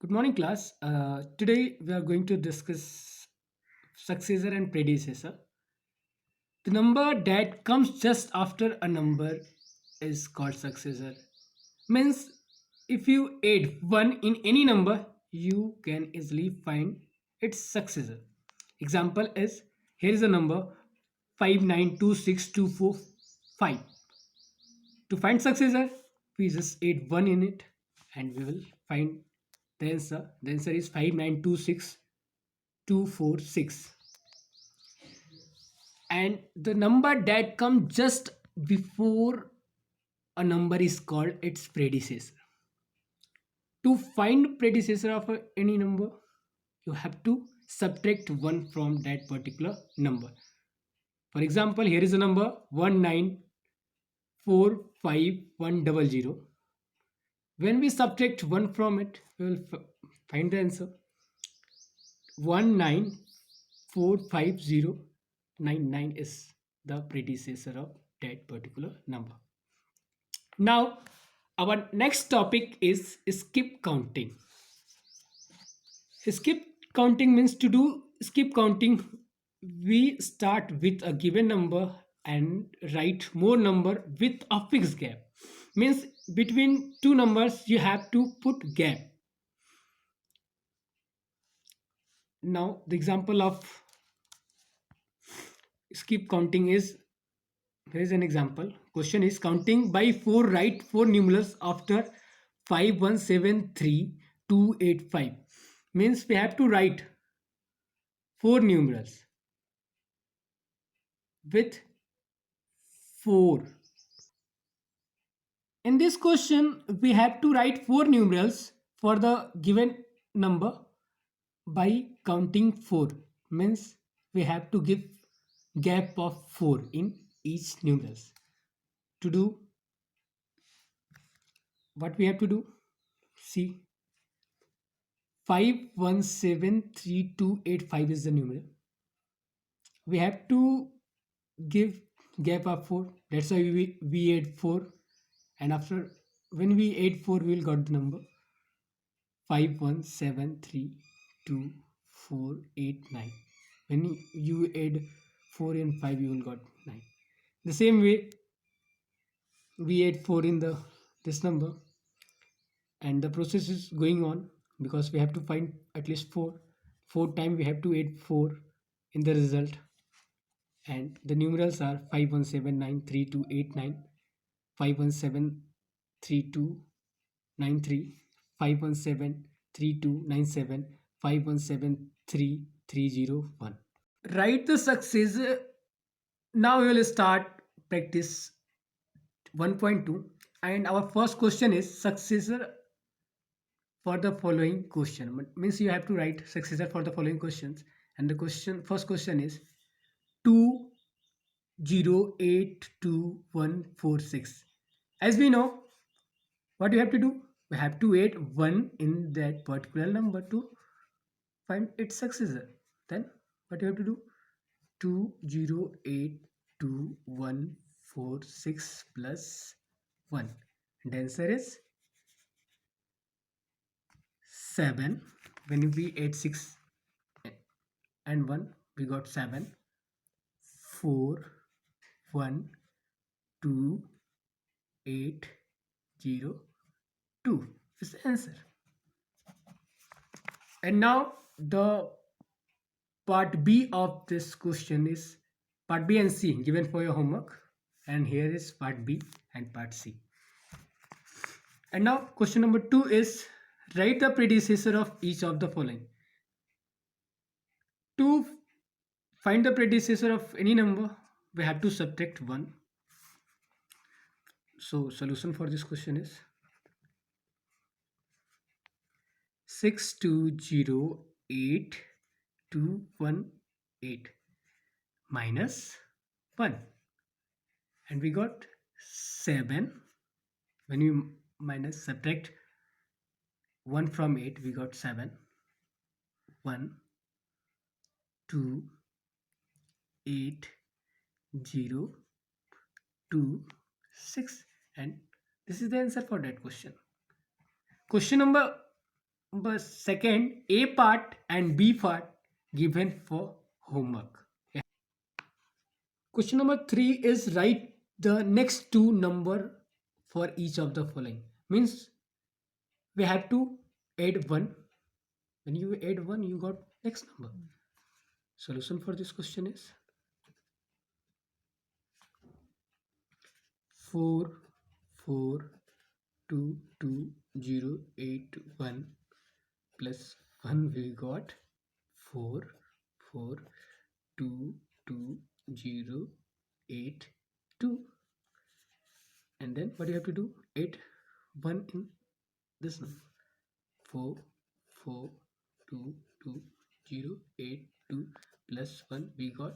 Good morning, class. Today we are going to discuss successor and predecessor. The number that comes just after a number is called successor. Means if you add 1 in any number, you can easily find its successor. Example is here is a number 5926245. To find successor, we just add 1 in it and we will find the answer. The answer is 5926246. And the number that comes just before a number is called its predecessor. To find predecessor of any number, you have to subtract 1 from that particular number. For example, here is a number 1945100. When we subtract 1 from it, we will find the answer 1945099 is the predecessor of that particular number. Now, our next topic is skip counting. Skip counting means to do skip counting, we start with a given number and write more number with a fixed gap. Means between two numbers you have to put gap. Now the example of skip counting is, here is an example. Question is counting by 4, write 4 numerals after 5173285. Means we have to write 4 numerals with 4. In this question, we have to write 4 numerals for the given number by counting 4. Means we have to give gap of 4 in each numerals. To do what we have to do, see 5173285 is the numeral. We have to give gap of 4. That's why we add 4, and after when we add 4 we will got the number 517328489. When you add 4 and 5 you will got 9. The same way we add 4 in the this number, and the process is going on because we have to find at least 4 times we have to add 4 in the result, and the numerals are 517932895173293, 5173297, 5173301. Write the success. Now we will start practice 1.2, and our first question is successor for the following question. Means you have to write successor for the following questions, and the first question is 20822146. As we know, what you have to do, we have to add 1 in that particular number to find its successor. Then what you have to do, 20822146 plus 1. The answer is 7. When we add 6 and 1, we got 7. 4 1 2 8 0 2 is the answer. And now the part B of this question is part B and C given for your homework, and here is part B and part C. And now question number 2 is write the predecessor of each of the following. To find the predecessor of any number, we have to subtract 1. So solution for this question is 6208218 minus 1, and we got 7. When you minus subtract 1 from 8, we got 7. 1 2 8 0 2 6, and this is the answer for that question. Question number but second, A part and B part given for homework. Yeah. Question number 3 is write the next two number for each of the following. Means we have to add one. When you add one, you got next number. Solution for this question is 4 4 2 2 0 8 1 plus 1 we got 4 4 2 2 0 8 2, and then what do you have to do? 8 1 in this number. 4 4 2 2 0 8 2 plus 1 we got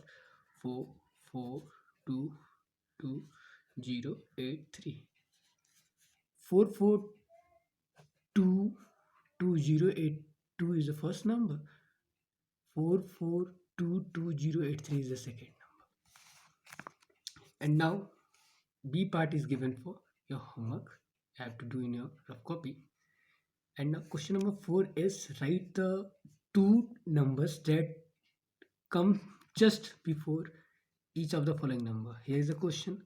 4 4 2 2 0 8 3. 4 4 2 2 0 8 2 is the first number. 4 4 2 2 0 8 3 is the second number. And now B part is given for your homework. You have to do in your rough copy. And now question number 4 is write the two numbers that come just before each of the following number. Here is the question.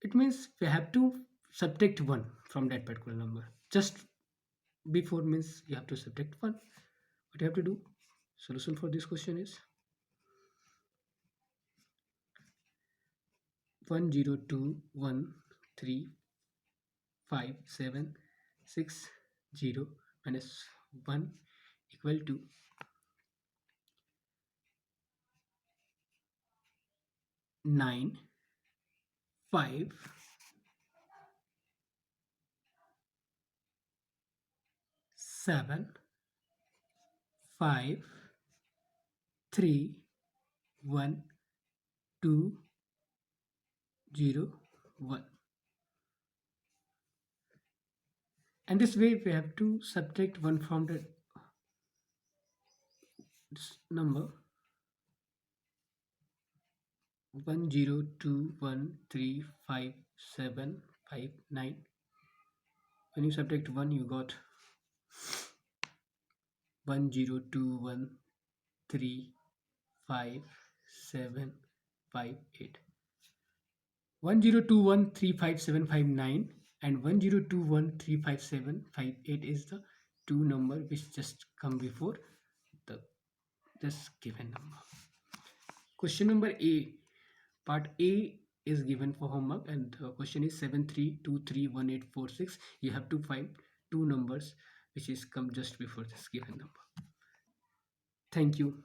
It means we have to subtract 1 from that particular number. Just before means you have to subtract 1. What you have to do? Solution for this question is 102135760 minus 1 equal to 9 5 7 5 3 1 2 0 1. And this way we have to subtract 1 from the this number 102135759. When you subtract 1 you got 102135758. 102135759 and 102135758 is the two number which just come before the this given number. Question number A, part A is given for homework, and the question is 73231846. You have to find two numbers which is come just before this given number. Thank you.